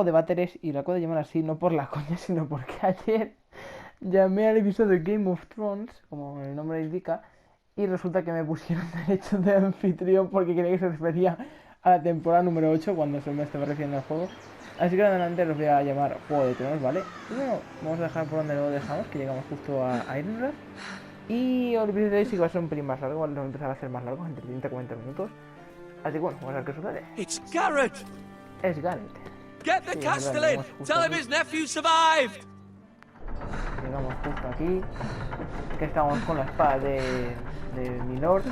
juego de váteres y lo acabo de llamar así, no por la coña, sino porque ayer llamé al episodio Game of Thrones, como el nombre indica, y resulta que me pusieron derechos de anfitrión porque quería que se refería a la temporada número 8 cuando se me estaba refiriendo al juego. Así que adelante los voy a llamar Juego de Tronos, ¿vale? Y bueno, vamos a dejar por donde lo dejamos, que llegamos justo a Ironrath. Y el episodio de hoy sí que va a ser un pelín más largo, ¿vale? Vamos a empezar a hacer más largo, entre 30 y 40 minutos. Así que bueno, vamos a ver qué sucede. It's Garrett! Es Garrett. Get the Sí, Castellan! Tell him his nephew survived! Llegamos justo aquí, que estamos con la espada de mi lord.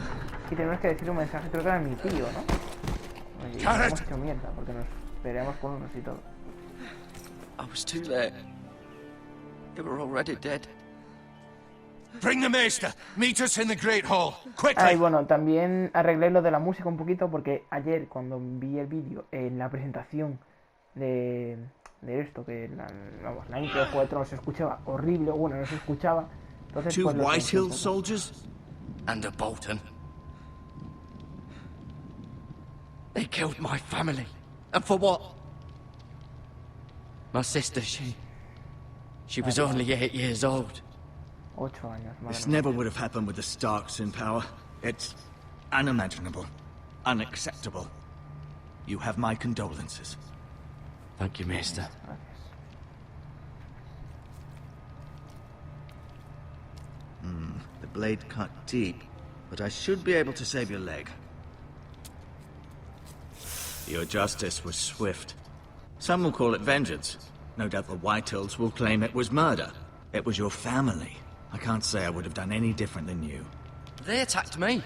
Y tenemos que decir un mensaje, creo que era mi tío, ¿no? Y hemos hecho mierda, porque nos peleamos con unos y todo. I was too late. They were already dead. Bring the maester. Meet us in the Great Hall. Quickly. Ah, y bueno, también arreglé lo de la música un poquito porque ayer cuando vi el vídeo en la presentación de esto, que la intro de Juego de Tronos se escuchaba horrible, bueno, no se escuchaba. Entonces, Two pues, Whitehill soldiers And a Bolton. They killed my family. And for what? My sister, she was only 8 years old. 8 años, madre This mía. never would have happened with the Starks in power. It's unimaginable. Unacceptable. You have my condolences. Thank you, Maester. Gracias. The blade cut deep, but I should be able to save your leg. Your justice was swift. Some will call it vengeance. No doubt the Whitehills will claim it was murder. It was your family. I can't say I would have done any different than you. They attacked me.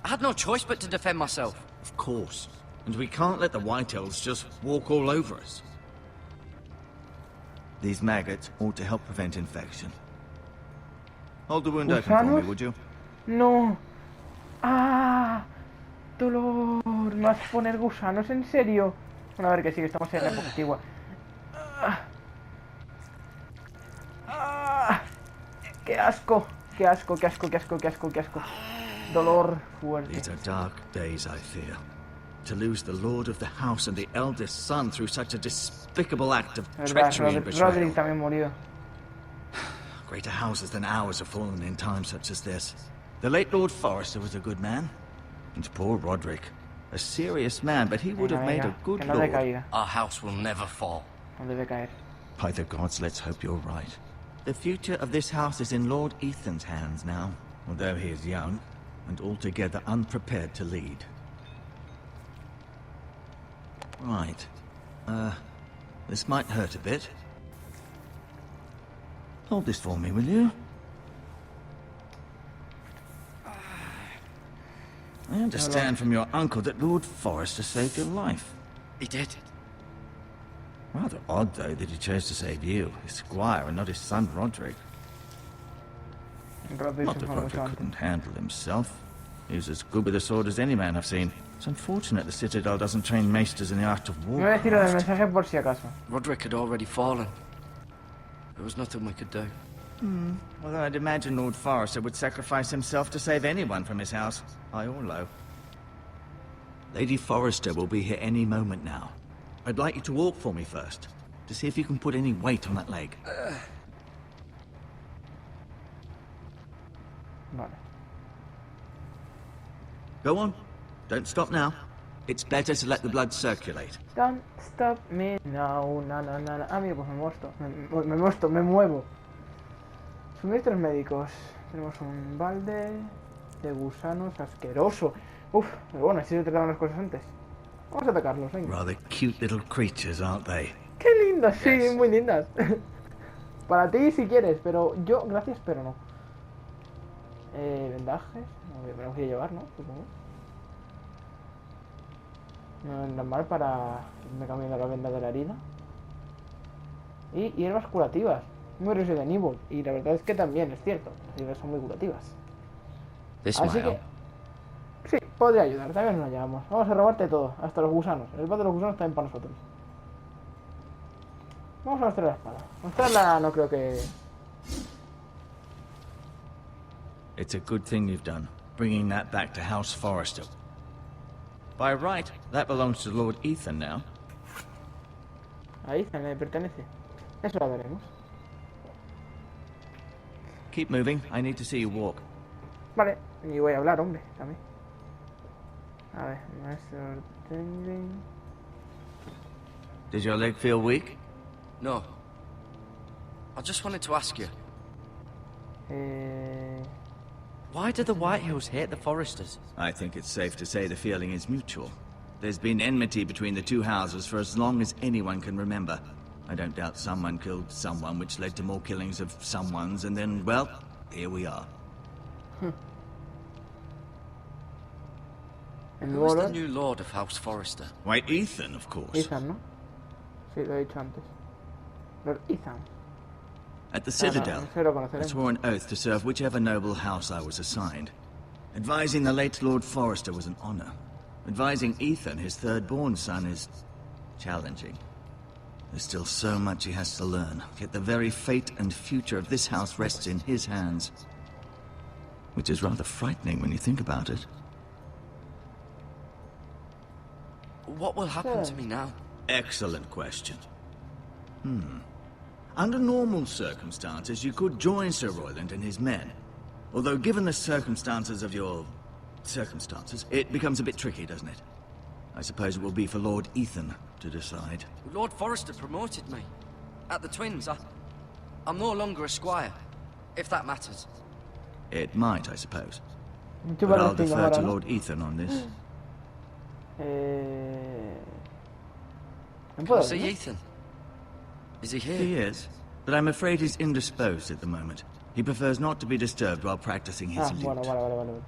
I had no choice but to defend myself. Of course. And we can't let the Whitehills just walk all over us. These maggots ought to help prevent infection. Hold the wound open for me, ¿Gusanos? would you? No. Ah, dolor. ¿No vas a poner gusanos en serio? Bueno, a ver que sí, que estamos en la época antigua. Qué asco. Qué asco, qué asco, qué asco, qué asco, qué asco. Dolor fuerte. These are dark days, I fear. To lose the lord of the house and the eldest son through such a despicable act of ¿Verdad? treachery and betrayal. Roderick también murió. Greater houses than ours have fallen in times such as this. The late Lord Forrester was a good man. And poor Roderick. A serious man, but he would have made a good que no lord. decaiga. Our house will never fall. No debe caer. By the gods, let's hope you're right. The future of this house is in Lord Ethan's hands now, although he is young and altogether unprepared to lead. Right. This might hurt a bit. Hold this for me, will you? I understand from your uncle that Lord Forrester saved your life. He did. Rather odd, though, that he chose to save you, his squire, and not his son Roderick. Roderick Not se that fue mucho Roderick antes. couldn't handle himself. He was as good with a sword as any man I've seen. It's unfortunate the Citadel doesn't train maesters in the art of Me voy a decir lo del warcraft. mensaje por si acaso. Roderick had already fallen. There was nothing we could do. Although I'd imagine Lord Forrester would sacrifice himself to save anyone from his house, high or low. Lady Forrester will be here any moment now. I'd like you to walk for me first, to see if you can put any weight on that leg. Vale. Go on. Don't stop now. It's better to let the blood circulate. Don't stop me now, na na na na. Ah, mira, pues me muevo. Suministros médicos. Tenemos un balde de gusanos asqueroso. Uf, pero bueno, así se trataban las cosas antes. Vamos a atacarlos, venga. Rather cute little creatures, aren't they? Qué lindas, sí, Yes. muy lindas. Para ti si quieres, pero yo, gracias, pero no. Vendajes, me los voy a llevar, ¿no? Supongo. No es normal para irme cambiando la venda de la herida. Y hierbas curativas. Muy Resident Evil. Y la verdad es que también es cierto. Las hierbas son muy curativas. This Así might help. que... Sí, podría ayudar. También nos llevamos. Vamos a robarte todo. Hasta los gusanos. El pan de los gusanos también para nosotros. Vamos a mostrar la espada. Mostrarla no creo que... It's a good thing you've done, bringing that back to House Forrester. By right, that belongs to Lord Ethan now. A Ethan le pertenece. Eso lo veremos. Keep moving. I need to see you walk. Vale, y voy a hablar, hombre, también. A ver, maestro Tending. Does your leg feel weak? No. I just wanted to ask you, Why do the Whitehills hate the Foresters? I think it's safe to say the feeling is mutual. There's been enmity between the two houses for as long as anyone can remember. I don't doubt someone killed someone, which led to more killings of someones, and then, well, here we are. who is the new Lord of House Forrester? Why, Ethan, of course. Ethan, ¿no? Sí, lo he dicho antes. Lord Ethan. At the Citadel, no lo I conoceremos. swore an oath to serve whichever noble house I was assigned. Advising the late Lord Forrester was an honor. Advising Ethan, his third-born son, is challenging. There's still so much he has to learn, yet the very fate and future of this house rests in his hands. Which is rather frightening when you think about it. What will happen to me now? Excellent question. Under normal circumstances, you could join Sir Royland and his men. Although given the circumstances of your circumstances, it becomes a bit tricky, doesn't it? I suppose it will be for Lord Ethan to decide. Lord Forrester promoted me. At the Twins, I'm no longer a squire, if that matters. It might, I suppose. Mucho But para I'll los pingos defer ahora, to ¿no? Lord Ethan on this. No puedo, See ¿no? Ethan? Is he here? He is, but I'm afraid he's indisposed at the moment. He prefers not to be disturbed while practicing his lute. Bueno, vale.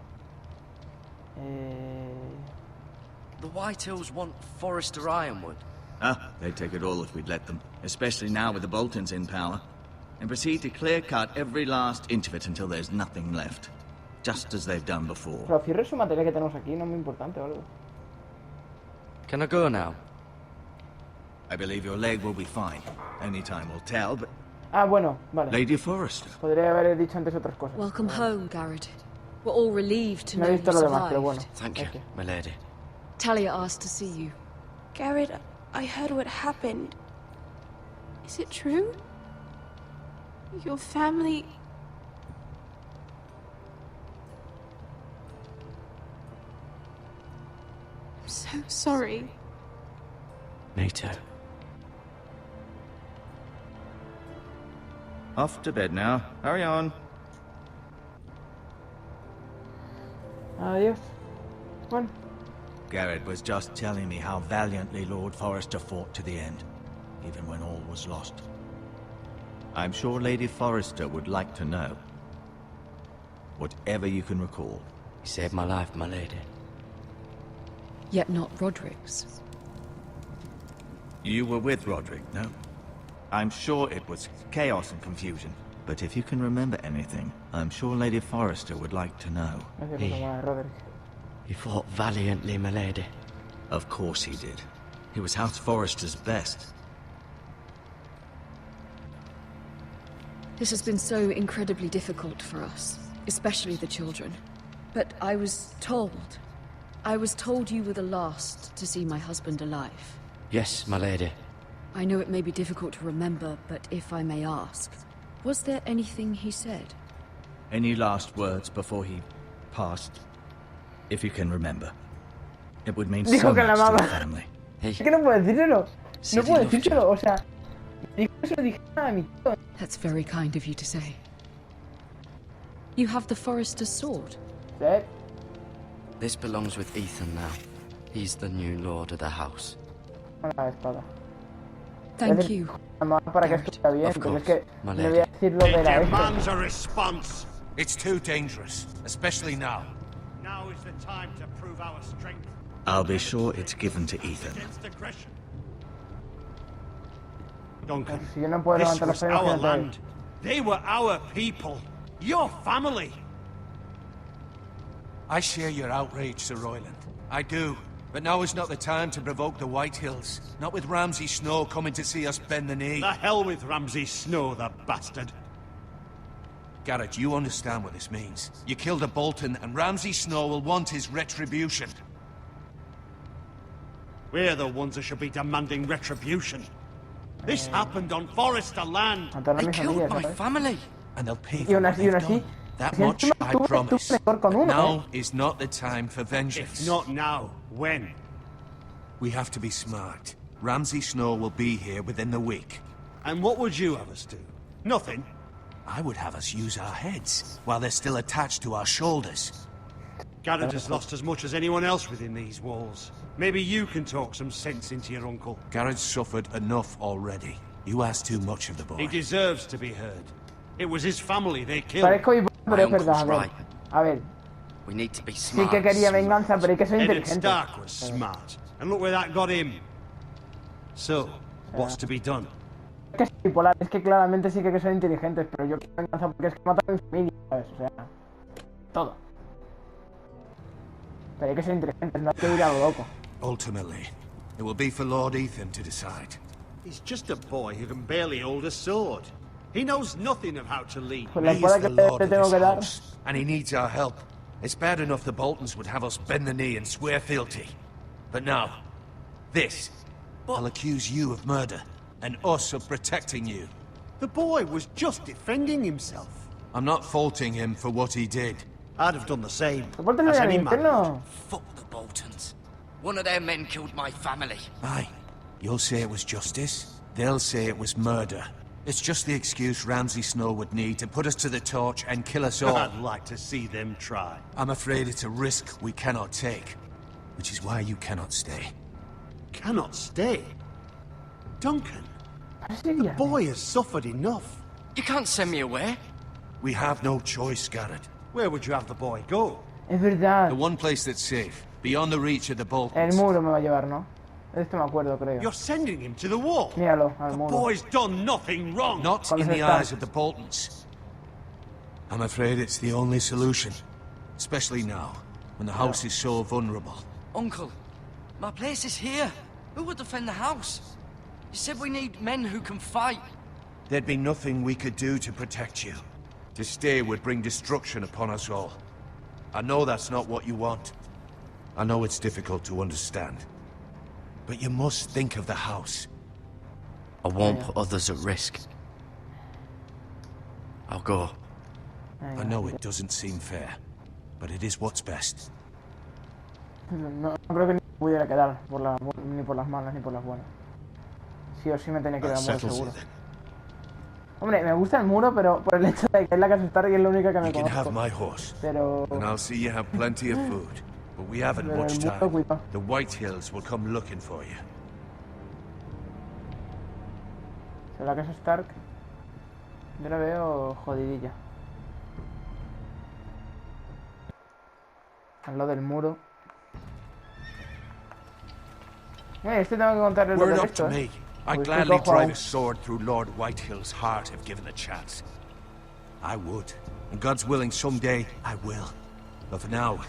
The Whitehills want Forrester Ironwood. Ah, they'd take it all if we'd let them, especially now with the Boltons in power, and proceed to clear-cut every last inch of it until there's nothing left, just as they've done before. Pero cierre su material que tenemos aquí, no es muy importante o algo. Can I go now? I believe your leg will be fine. Only time will tell, but Bueno, vale. Lady Forrester. Podría haber dicho antes otras cosas. Welcome home, Garrett. We're all relieved to No know he you visto lo demás, pero bueno. survived. Thank you, Okay. my lady. Talia asked to see you. Garrett, I heard what happened. Is it true? Your family... I'm so sorry. Me too. Off to bed now. Hurry on. Adiós. Bueno, Garrett was just telling me how valiantly Lord Forrester fought to the end, even when all was lost. I'm sure Lady Forrester would like to know. Whatever you can recall. He saved my life, my lady. Yet not Roderick's. You were with Roderick, no? I'm sure it was chaos and confusion. But if you can remember anything, I'm sure Lady Forrester would like to know. no sé cosa más, Roderick. He fought valiantly, my lady. Of course he did. He was House Forrester's best. This has been so incredibly difficult for us, especially the children. But I was told you were the last to see my husband alive. Yes, my lady. I know it may be difficult to remember, but if I may ask, was there anything he said? Any last words before he passed? If you can remember. It would mean Dijo so que la much to the amaba. family. Hey, Es que no puedo decírselo. Sí, No sí, puedo lo decírselo, o sea. Dijo que se lo dijera a mi tío. That's very kind of you to say. You have the Forester's sword. ¿Sabes? this belongs with Ethan now. He's the new lord of the house. La espada. Thank you. Además, para que estuviera bien, Of pero es course, que my le voy a lady. decir lo de It la demands a response. It's too dangerous, especially now. Now is the time to prove our strength I'll be sure it's given to Ethan. against aggression. Duncan, Si yo no puedo this levantar los was frenos, our imagínate. land. They were our people. Your family. I share your outrage, Sir Royland. I do. But now is not the time to provoke the Whitehills. Not with Ramsay Snow coming to see us bend the knee. The hell with Ramsay Snow, the bastard. Garrett, you understand what this means. You killed a Bolton, and Ramsay Snow will want his retribution. We're the ones that should be demanding retribution. This happened on Forester land. matar a They mi killed familia, my ¿sabes? family. And they'll pay Y for aún what así, they've done. That si much encima I tú promise. mejor con But uno, now is not the time for vengeance. If not now, when? We have to be smart. Ramsay Snow will be here within the week. And what would you have us do? Nothing. I would have us use our heads while they're still attached to our shoulders. Garrett has lost as much as anyone else within these walls. Maybe you can talk some sense into your uncle. Garrett's suffered enough already. You ask too much of the boy. He deserves to be heard. It was his family they killed. Parezco hipócrita, My pero es verdad. uncle's A ver, right. a ver, We need to be sí smart. que quería venganza, pero hay que ser Eddard inteligente. Stark was smart. And look where that got him. So, what's to be done? Es que es bipolar, es que claramente sí que hay que ser inteligentes, pero yo quiero venganza porque es que matan a mi familia, ¿sabes? O sea, todo. Pero hay que ser inteligentes, no hay que ir a lo loco. Ultimately, it will be for Lord Ethan to decide. He's just a boy who can barely hold a sword. He knows nothing of how to lead. Pues la He is espada the que lord te of tengo this que dar. house, and he needs our help. It's bad enough the Boltons would have us bend the knee and swear fealty. But now, this. I'll accuse you of murder, and us of protecting you. The boy was just defending himself. I'm not faulting him for what he did. I'd have done the same. Repórtenle As al any man. infierno. Fuck the Boltons. One of their men killed my family. Aye. You'll say it was justice. They'll say it was murder. It's just the excuse Ramsay Snow would need to put us to the torch and kill us all. I'd like to see them try. I'm afraid it's a risk we cannot take. Which is why you cannot stay. Cannot stay. Duncan, Sí, the ya. boy has suffered enough. You can't send me away. We have no choice, Garrett. Where would you have the boy go? Es verdad. The one place that's safe, beyond the reach of the El Boltons. muro me va a llevar, ¿no? De esto me acuerdo, creo. You're sending him to the wall. Míralo, al The muro. boy's done nothing wrong. Not Cuando in se the está- eyes of the Boltons. I'm afraid it's the only solution. Especially now, when the house is so vulnerable. Uncle, my place is here. Who would defend the house? You said we need men who can fight. There'd be nothing we could do to protect you. To stay would bring destruction upon us all. I know that's not what you want. I know it's difficult to understand. But you must think of the house. I won't put others at risk. I'll go. I know it doesn't seem fair, but it is what's best. No, no creo que ni pudiera quedar ni por las malas ni por las buenas. Sí o sí me tenía que ir al muro seguro. Hombre, me gusta el muro, pero por el hecho de que es la casa Stark y es la única que me You can have conozco. my horse, Pero... and I'll see you have plenty of food. But we haven't Pero much el muro, time. cuidado. The White Hills will come looking for you. O sea, la casa Stark... Yo la veo jodidilla. Al lado del muro. Este tengo que contarle lo Were que it he up to visto, me, I'd Pues gladly cojo drive ahí. a sword through Lord Whitehill's heart if given the chance. I would. And God's willing, someday I will. But for now,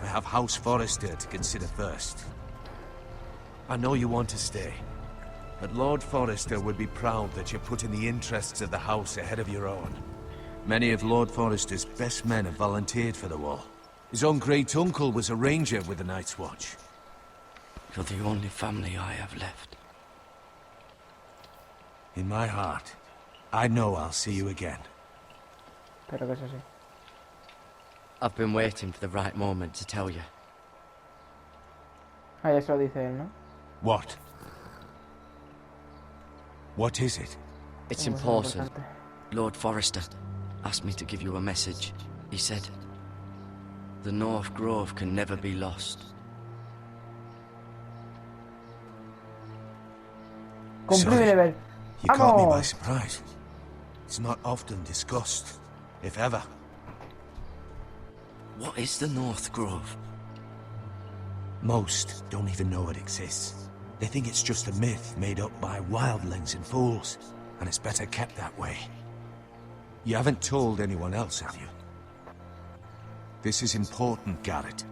I have House Forrester to consider first. I know you want to stay, but Lord Forrester would be proud that you're putting the interests of the house ahead of your own. Many of Lord Forrester's best men have volunteered for the war. His own great-uncle was a ranger with the Night's Watch. You're the only family I have left. In my heart, I know I'll see you again. Pero que es así. I've been waiting for the right moment to tell you. Ah, eso lo dice él, ¿no? What? What is it? It's Como es important. importante. Lord Forrester asked me to give you a message. He said, the North Grove can never be lost. Cumplí mi Sorry. deber. You caught me by ¡Vamos! surprise. It's not often discussed, if ever. What is the North Grove? Most don't even know it exists. They think it's just a myth made up by wildlings and fools, and it's better kept that way. You haven't told anyone else, have you? This is important, Garrett.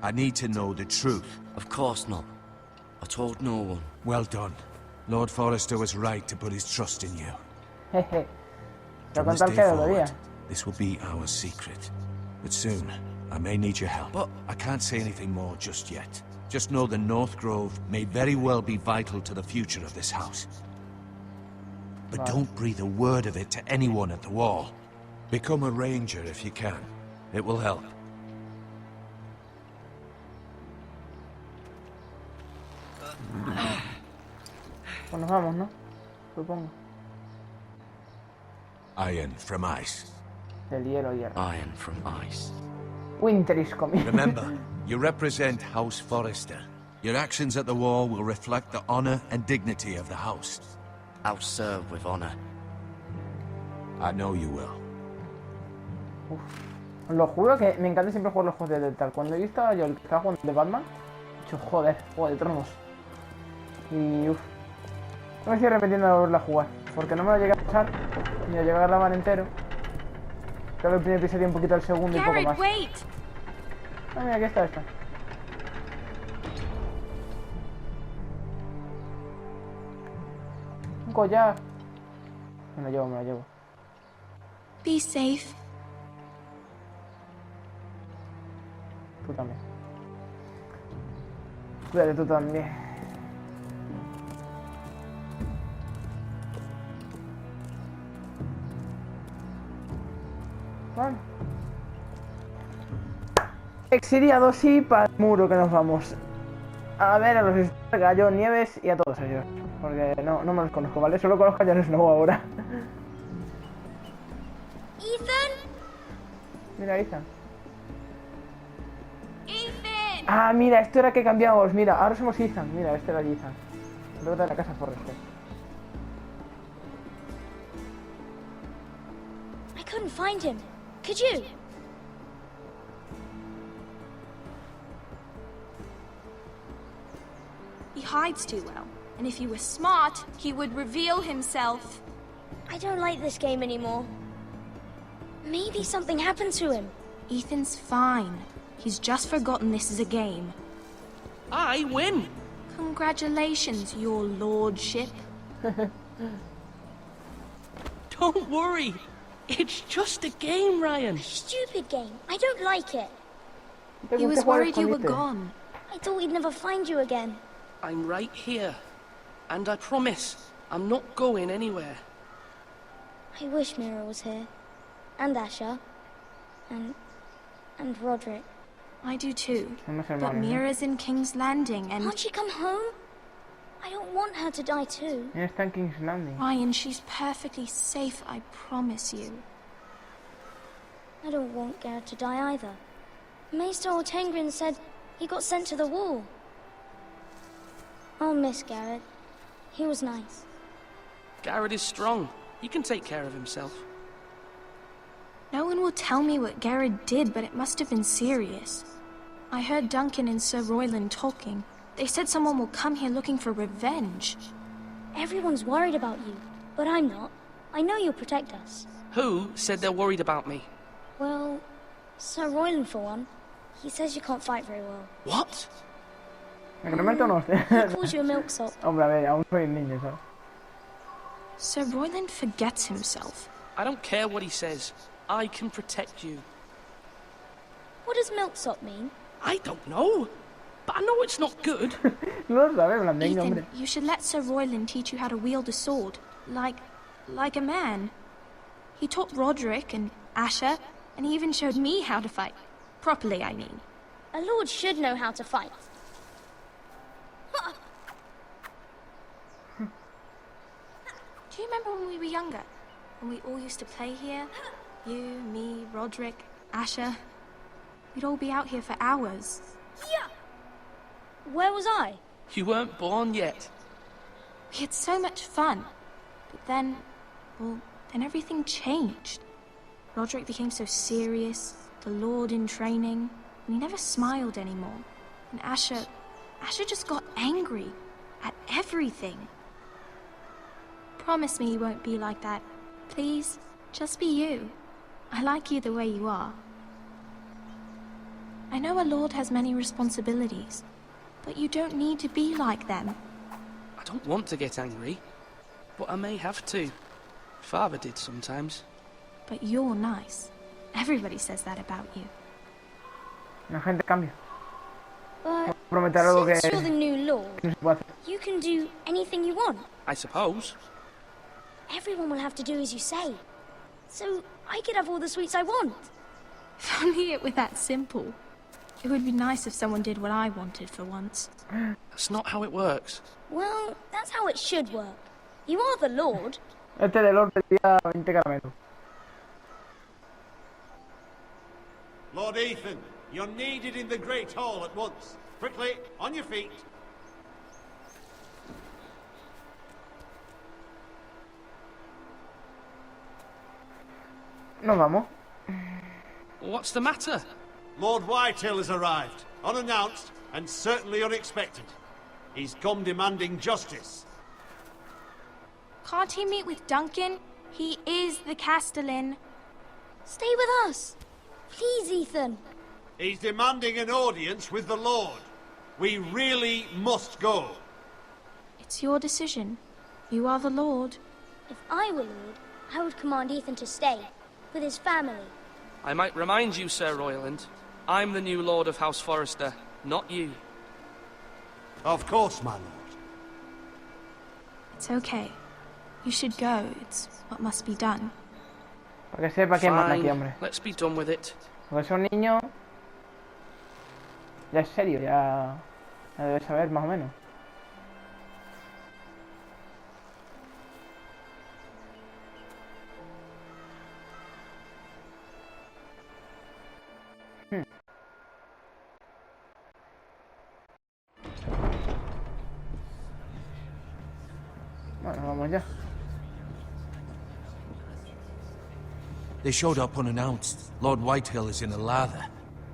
I need to know the truth. Of course not. I told no one. Well done. Lord Forrester was right to put his trust in you. Jeje. Pero From this contar day que forward, todavía. this will be our secret. But soon, I may need your help. But- I can't say anything more just yet. Just know the North Grove may very well be vital to the future of this house. But don't breathe a word of it to anyone at the wall. Become a ranger if you can. It will help. Pues nos vamos, ¿no? Supongo. Iron from ice. Del hielo, hierro. Iron from ice. Winter is coming. Remember, you represent House Forrester. Your actions at the wall will reflect the honor and dignity of the house. I'll serve with honor. I know you will. Uf. Os lo juro que me encanta siempre jugar los juegos de tal. Cuando he visto yo el que estaba jugando de Batman, he dicho, joder, Juego de Tronos. Y uff. No me estoy arrepintiendo de volverla a jugar. Porque no me lo llegué a pasar, ni lo llegué a grabar entero. Creo que el primer episodio un poquito el segundo y poco más. Ah, mira, aquí está esta. Un collar. Me lo llevo, me lo llevo. Be safe. Tú también. Cuídate tú también. Vale. Exiliados y para el muro que nos vamos. A ver a los Gallo, Nieves y a todos ellos. Porque no me los conozco, ¿vale? Solo conozco a Jon Snow ahora. Ethan. Mira, Ethan. Ethan. Ah, mira, esto era que cambiamos. Mira, ahora somos Ethan. Mira, este era Ethan. Luego de la casa Forrester. I couldn't find him. Could you? He hides too well. And if he were smart, he would reveal himself. I don't like this game anymore. Maybe something happened to him. Ethan's fine. He's just forgotten this is a game. I win! Congratulations, your lordship. Don't worry. It's just a game, Ryan. Stupid game. I don't like it. He was worried you were gone. I thought we'd never find you again. I'm right here. And I promise, I'm not going anywhere. I wish Mira was here. And Asher. And Roderick. I do too. Somos But hermanos, ¿no? Mira's in King's Landing and... Can't she come home? I don't want her to die too. Mira, está en King's Landing. Ryan, she's perfectly safe, I promise you. I don't want Garrett to die either. Maester Ortengrin said he got sent to the wall. I'll miss Garrett. He was nice. Garrett is strong. He can take care of himself. No one will tell me what Garrett did, but it must have been serious. I heard Duncan and Sir Royland talking. They said someone will come here looking for revenge. Everyone's worried about you, but I'm not. I know you'll protect us. Who said they're worried about me? Well, Sir Royland for one. He says you can't fight very well. What? ¿Me que no me tono? He calls you a milksop. Hombre, a ver, aún soy un niño, ¿sabes? Sir Royland forgets himself. I don't care what he says. I can protect you. What does milksop mean? I don't know. But I know it's not good. No lo sabe, blandengue, hombre. Ethan, you should let Sir Royland teach you how to wield a sword. Like a man. He taught Roderick and Asher, and he even showed me how to fight. Properly, I mean. A lord should know how to fight. Do you remember when we were younger? When we all used to play here? You, me, Roderick, Asher. We'd all be out here for hours. Yeah. Where was I? You weren't born yet. We had so much fun. But then, well, then everything changed. Roderick became so serious, the Lord in training, and he never smiled anymore. And Asher just got angry at everything. Promise me you won't be like that. Please, just be you. I like you the way you are. I know a lord has many responsibilities, but you don't need to be like them. I don't want to get angry, but I may have to. Father did sometimes. But you're nice. Everybody says that about you. La gente cambia. But prometer algo que Since you're the new lord, no se puede hacer. you can do anything you want. I suppose. Everyone will have to do as you say. So I could have all the sweets I want. If only it were that simple. It would be nice if someone did what I wanted for once. That's not how it works. Well, that's how it should work. You are the lord. Este de Lord pedía 20 caramelos. Lord Ethan, you're needed in the Great Hall at once. Quickly, on your feet. Nos vamos. What's the matter? Lord Whitehill has arrived, unannounced and certainly unexpected. He's come demanding justice. Can't he meet with Duncan? He is the Castellan. Stay with us. Please, Ethan. He's demanding an audience with the Lord. We really must go. It's your decision. You are the Lord. If I were lord, I would command Ethan to stay with his family. I might remind you, Sir Royland, I'm the new Lord of House Forrester, not you. Of course, my lord. It's okay. You should go. It's what must be done. Para que sepa quién manda aquí, Fine, hombre. let's be done with it. Porque son niños. Ya es serio, ya debes saber más o menos. Bueno, vamos ya. They showed up unannounced. Lord Whitehill is in a lather.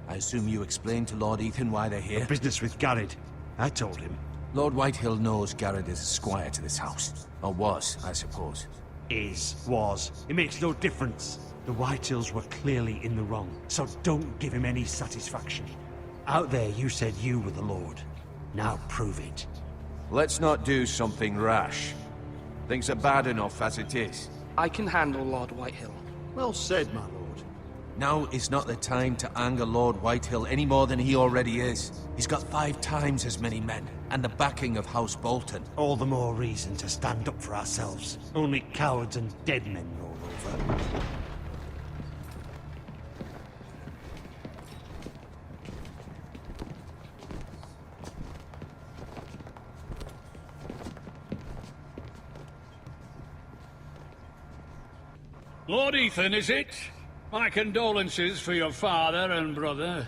I assume you explained to Lord Ethan why they're here? Business with Garrett. I told him. Lord Whitehill knows Garrett is a squire to this house. Or was, I suppose. Was. It makes no difference. The Whitehills were clearly in the wrong, so don't give him any satisfaction. Out there you said you were the Lord. Now prove it. Let's not do something rash. Things are bad enough as it is. I can handle Lord Whitehill. Well said, my lord. Now is not the time to anger Lord Whitehill any more than he already is. He's got 5 times as many men, and the backing of House Bolton. All the more reason to stand up for ourselves. Only cowards and dead men roll over. Lord Ethan, is it? My condolences for your father and brother.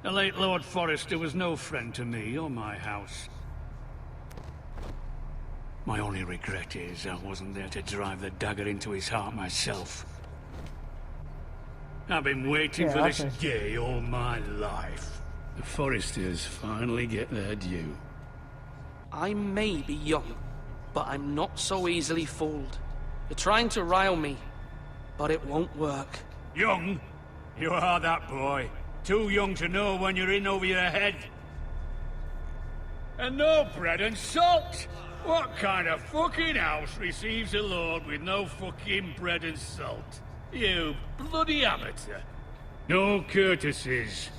The late Lord Forrester was no friend to me or my house. My only regret is I wasn't there to drive the dagger into his heart myself. I've been waiting for this day all my life. The Forresters finally get their due. I may be young, but I'm not so easily fooled. You're trying to rile me, but it won't work. Young? You are that boy. Too young to know when you're in over your head. And no bread and salt! What kind of fucking house receives a lord with no fucking bread and salt? You bloody amateur. No courtesies.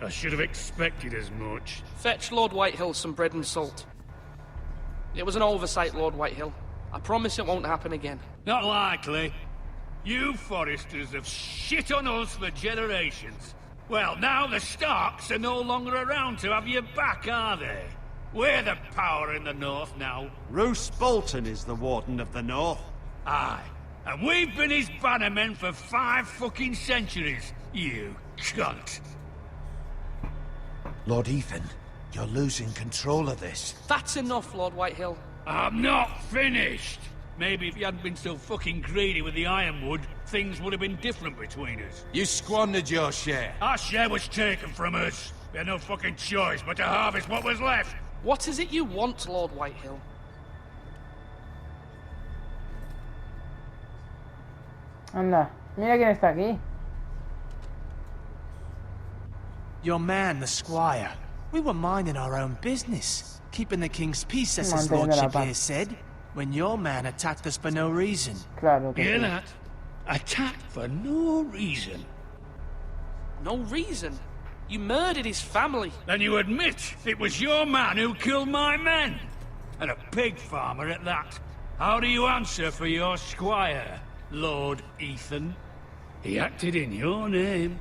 I should have expected as much. Fetch Lord Whitehill some bread and salt. It was an oversight, Lord Whitehill. I promise it won't happen again. Not likely. You Forresters have shit on us for generations. Well, now the Starks are no longer around to have your back, are they? We're the power in the north now. Roose Bolton is the Warden of the North. Aye. And we've been his bannermen for 5 fucking centuries, you cunt. Lord Ethan, you're losing control of this. That's enough, Lord Whitehill. I'm not finished! Maybe if you hadn't been so fucking greedy with the ironwood, things would have been different between us. You squandered your share. Our share was taken from us. We had no fucking choice but to harvest what was left. What is it you want, Lord Whitehill? Anda, mira quién está aquí. Your man, the squire. We were minding our own business, keeping the king's peace, as his lordship here said, when your man attacked us for no reason. Claro que Hear sí. that? Attacked for no reason. No reason? You murdered his family. Then you admit it was your man who killed my men? And a pig farmer at that. How do you answer for your squire, Lord Ethan? He acted in your name.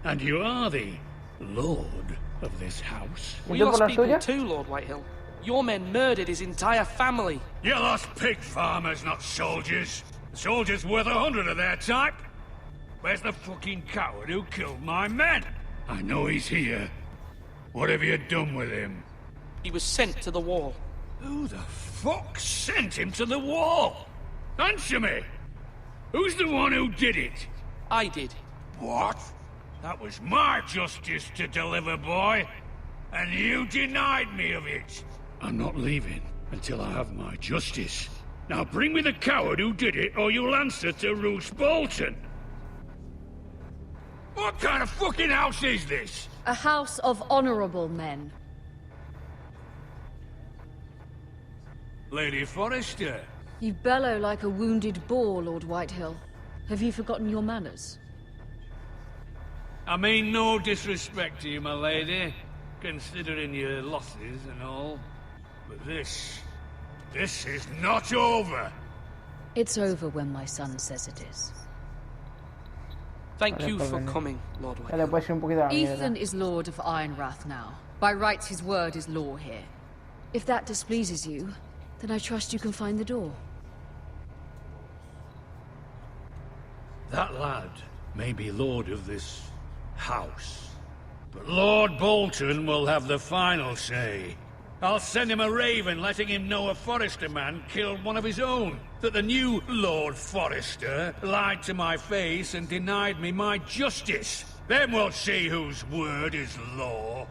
And you are the lord of this house. We lost people too, Lord Whitehill. Your men murdered his entire family. You lost pig farmers, not soldiers. The soldiers worth 100 of their type. Where's the fucking coward who killed my men? I know he's here. What have you done with him? He was sent to the wall. Who the fuck sent him to the wall? Answer me! Who's the one who did it? I did. What? That was my justice to deliver, boy. And you denied me of it. I'm not leaving until I have my justice. Now bring me the coward who did it, or you'll answer to Roose Bolton. What kind of fucking house is this? A house of honorable men. Lady Forrester. You bellow like a wounded boar, Lord Whitehill. Have you forgotten your manners? I mean no disrespect to you, my lady, considering your losses and all. But this is not over. It's over when my son says it is. Thank you for coming, Lord Whitehill. Ethan is Lord of Ironrath now. By rights, his word is law here. If that displeases you, then I trust you can find the door. That lad may be lord of this house, but Lord Bolton will have the final say. I'll send him a raven letting him know a Forrester man killed one of his own. That the new Lord Forrester lied to my face and denied me my justice. Then we'll see whose word is law.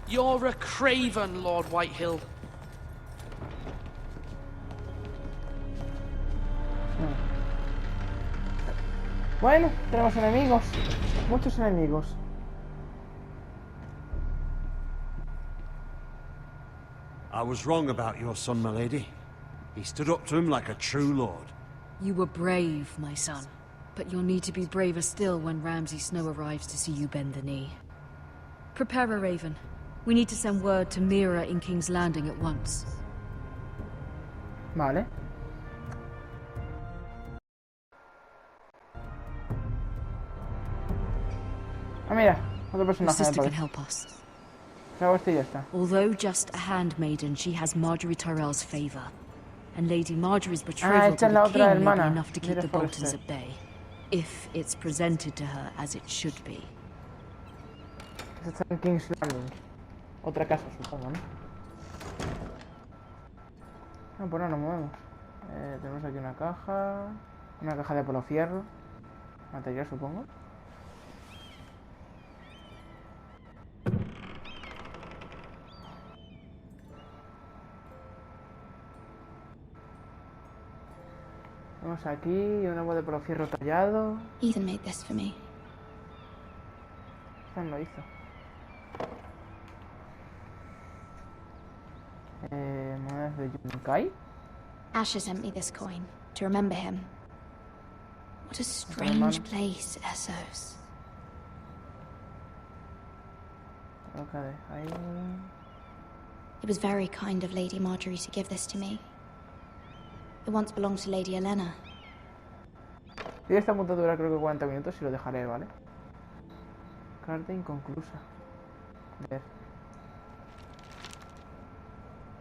You're a craven, Lord Whitehill. Bueno, tenemos enemigos. Muchos enemigos. I was wrong about your son, my lady. He stood up to him like a true lord. You were brave, my son. But you'll need to be braver still when Ramsay Snow arrives to see you bend the knee. Prepare a raven. We need to send word to Mira in King's Landing at once. Vale. Ah, mira, otro personaje. Your sister can help us. Although just a handmaiden, she has Marjorie Tyrell's favor. And Lady Marjorie's betrothal to the king may be enough to keep the Boltons at bay. If it's presented to her as it should be. Está en King's Landing. Otra casa, supongo, ¿no? No, pues no nos movemos. Tenemos aquí una caja. Una caja de polo fierro. Material, supongo. Tenemos aquí un nuevo de polo fierro tallado. Ethan made this for me. ¿Quién lo hizo? Monedas de Yunkai. Asher sent me this coin to remember him. What a strange place, Essos. Okay, It was very kind of Lady Marjorie to give this to me. It once belonged to Lady Elena. Y esta montadura creo que 40 minutos y lo dejaré, ¿vale? Carta inconclusa. A ver.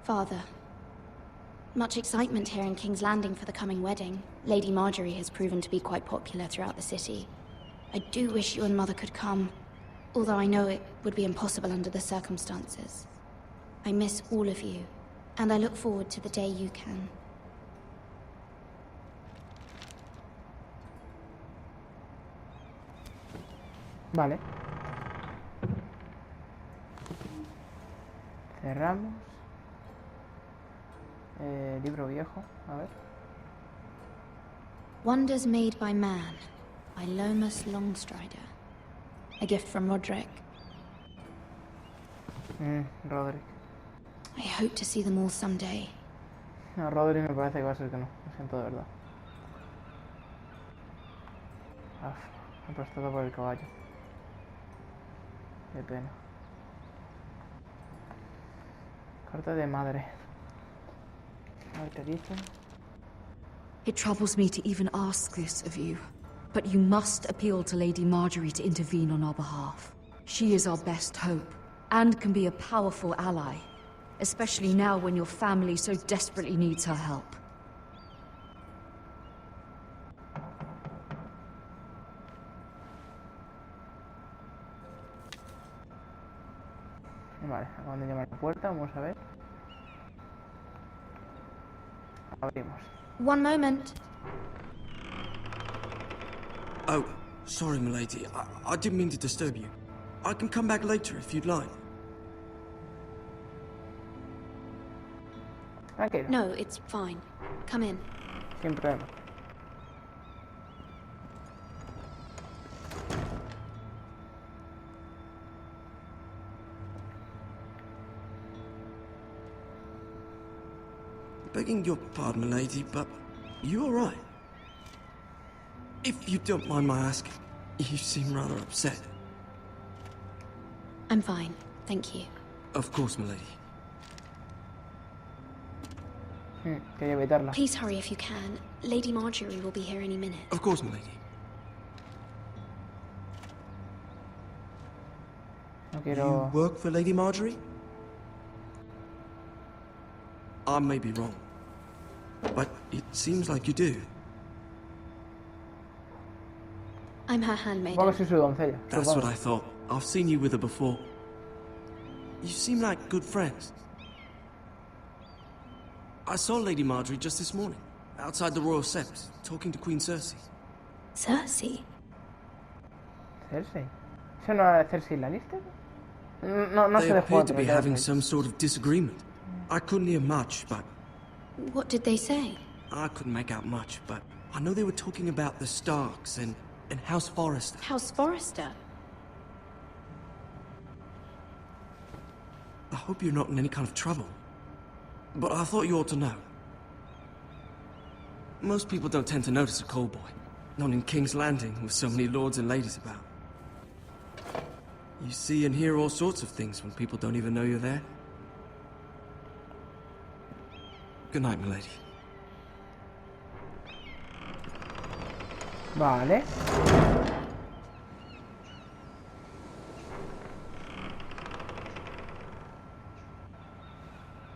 Father, much excitement here in King's Landing for the coming wedding. Lady Marjorie has proven to be quite popular throughout the city. I do wish you and Mother could come, although I know it would be impossible under the circumstances. I miss all of you, and I look forward to the day you can. Vale. Cerramos. Libro viejo, a ver. Wonders Made by Man, by Lomas Longstrider. A gift from Roderick. Roderick. I hope to see them all someday. No, Roderick me parece que va a ser que no. Lo siento de verdad. Aplastado por el caballo. Qué pena. Carta de madre. A ver qué dice. It troubles me to even ask this of you, but you must appeal to Lady Marjorie to intervene on our behalf. She is our best hope, and can be a powerful ally, especially now when your family so desperately needs her help. Vale, acaban de llamar a la puerta, vamos a ver. Abrimos. One moment. Oh, sorry, milady. I didn't mean to disturb you. I can come back later if you'd like. Tranquilo. No, it's fine. Come in. Sin problema. Begging your pardon, milady, but you all right? If you don't mind my asking, you seem rather upset. I'm fine, thank you. Of course, milady. Quería evitarla. Please hurry if you can. Lady Marjorie will be here any minute. Of course, milady. No quiero... You work for Lady Marjorie? I may be wrong, but it seems like you do. I'm her handmaid. Supongo que soy su doncella. That's Supongo. what I thought. I've seen you with her before. You seem like good friends. I saw Lady Marjorie just this morning, outside the Royal Sept, talking to Queen Cersei. Cersei? Cersei. ¿Eso no era Cersei Lannister? No They sé de appeared juego. to be having some sort of disagreement. I couldn't hear much, but What did they say? I couldn't make out much, but I know they were talking about the Starks and House Forrester. House Forrester? I hope you're not in any kind of trouble. But I thought you ought to know. Most people don't tend to notice a callboy. Not in King's Landing, with so many lords and ladies about. You see and hear all sorts of things when people don't even know you're there. Good night, milady. Vale.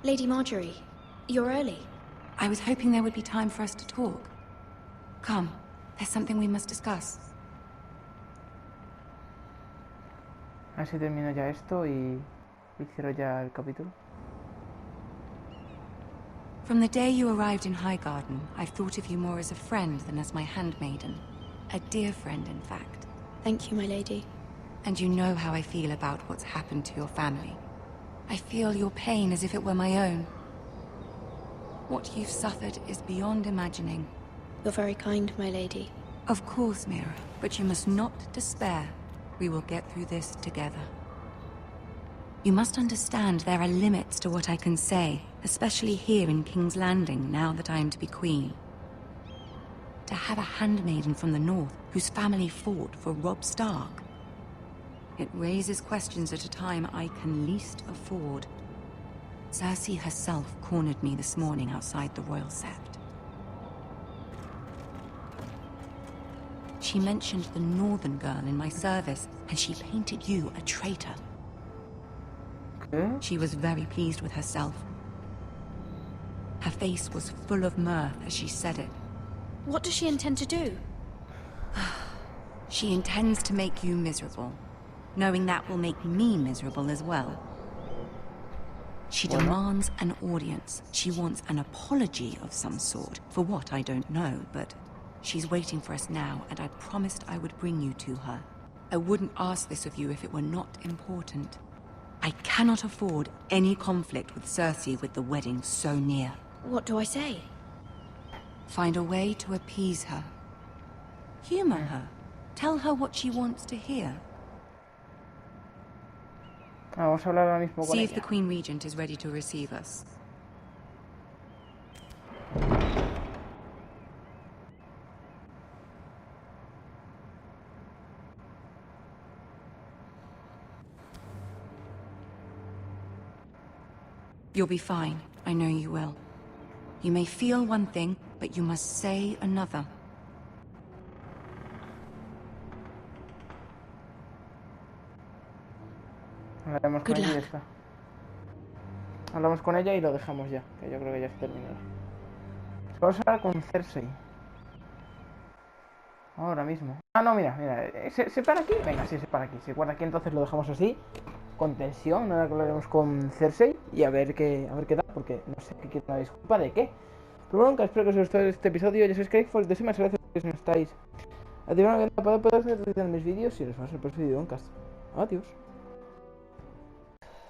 Lady Marjorie, you're early. I was hoping there would be time for us to talk. Come, there's something we must discuss. Así termino ya esto y cierro ya el capítulo. From the day you arrived in Highgarden, I've thought of you more as a friend than as my handmaiden. A dear friend, in fact. Thank you, my lady. And you know how I feel about what's happened to your family. I feel your pain as if it were my own. What you've suffered is beyond imagining. You're very kind, my lady. Of course, Mira, but you must not despair. We will get through this together. You must understand there are limits to what I can say, especially here in King's Landing, now that I am to be queen. To have a handmaiden from the north whose family fought for Robb Stark. It raises questions at a time I can least afford. Cersei herself cornered me this morning outside the Royal Sept. She mentioned the northern girl in my service, and she painted you a traitor. She was very pleased with herself. Her face was full of mirth as she said it. What does she intend to do? She intends to make you miserable, knowing that will make me miserable as well. She demands an audience. She wants an apology of some sort, for what I don't know, but she's waiting for us now, and I promised I would bring you to her. I wouldn't ask this of you if it were not important. I cannot afford any conflict with Cersei with the wedding so near. What do I say? Find a way to appease her. Humor her. Tell her what she wants to hear. Vamos a hablar ahora mismo con See ella. if the Queen Regent is ready to receive us. You'll be fine. I know you will. You may feel one thing, but you must say another. Hablaremos con ella y ya está. Hablamos con ella y lo dejamos ya, que yo creo que ya se terminará. Vamos a hablar con Cersei. Ahora mismo. Ah, no, mira. ¿Se para aquí? Venga, sí, se para aquí. Se guarda aquí, entonces lo dejamos así. Con tensión. Ahora que hablaremos con Cersei. Y a ver qué da. Porque no sé qué quiere una disculpa de qué. Pero bueno, espero que os haya gustado este episodio. Ya sois Craigfall. Muchísimas gracias si no estáis. Activar para poder ver mis vídeos. Y os vemos en el próximo video. Adiós.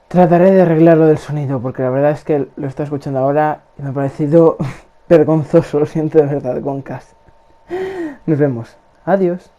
Trataré de arreglar lo del sonido. Porque la verdad es que lo estoy escuchando ahora. Y me ha parecido vergonzoso. Lo siento de verdad, Goncast. Nos vemos. Adiós.